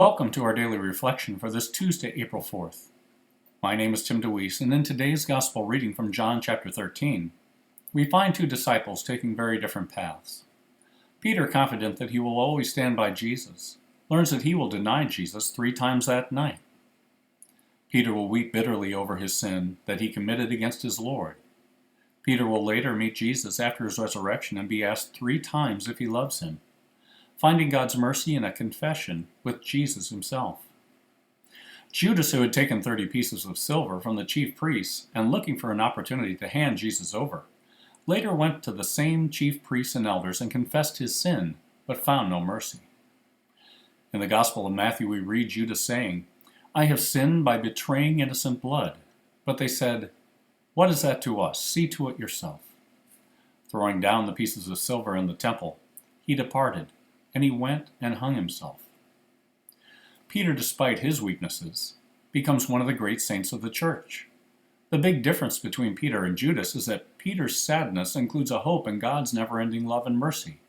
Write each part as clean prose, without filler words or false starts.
Welcome to our daily reflection for this Tuesday, April 4th. My name is Tim DeWeese, and in today's Gospel reading from John chapter 13, we find two disciples taking very different paths. Peter, confident that he will always stand by Jesus, learns that he will deny Jesus 3 times that night. Peter will weep bitterly over his sin that he committed against his Lord. Peter will later meet Jesus after his resurrection and be asked 3 times if he loves him, finding God's mercy in a confession with Jesus himself. Judas, who had taken 30 pieces of silver from the chief priests and looking for an opportunity to hand Jesus over, later went to the same chief priests and elders and confessed his sin, but found no mercy. In the Gospel of Matthew, we read Judas saying, "I have sinned by betraying innocent blood." But they said, "What is that to us? See to it yourself." Throwing down the pieces of silver in the temple, he departed, and he went and hung himself. Peter, despite his weaknesses, becomes one of the great saints of the church. The big difference between Peter and Judas is that Peter's sadness includes a hope in God's never-ending love and mercy,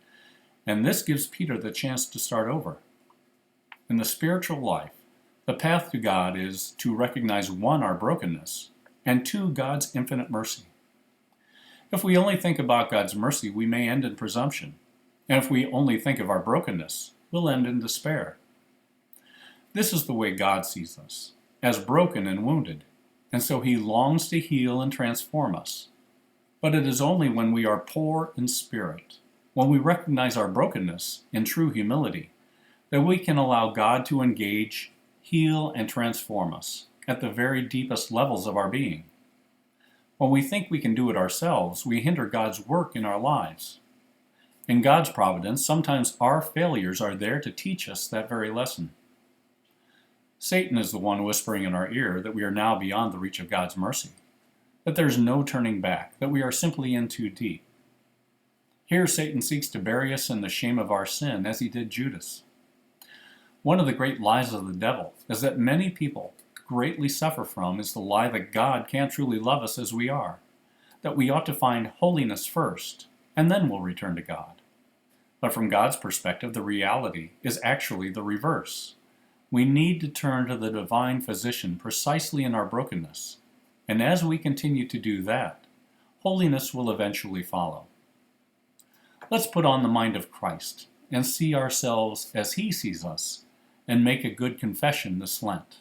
and this gives Peter the chance to start over. In the spiritual life, the path to God is to recognize 1, our brokenness, and 2, God's infinite mercy. If we only think about God's mercy, we may end in presumption. And if we only think of our brokenness, we'll end in despair. This is the way God sees us, as broken and wounded, and so he longs to heal and transform us. But it is only when we are poor in spirit, when we recognize our brokenness in true humility, that we can allow God to engage, heal, and transform us at the very deepest levels of our being. When we think we can do it ourselves, we hinder God's work in our lives. In God's providence, sometimes our failures are there to teach us that very lesson. Satan is the one whispering in our ear that we are now beyond the reach of God's mercy, that there's no turning back, that we are simply in too deep. Here Satan seeks to bury us in the shame of our sin, as he did Judas. One of the great lies of the devil is that many people greatly suffer from is the lie that God can't truly love us as we are, that we ought to find holiness first, and then we'll return to God. But from God's perspective, the reality is actually the reverse. We need to turn to the divine physician precisely in our brokenness, and as we continue to do that, holiness will eventually follow. Let's put on the mind of Christ and see ourselves as he sees us, and make a good confession this Lent.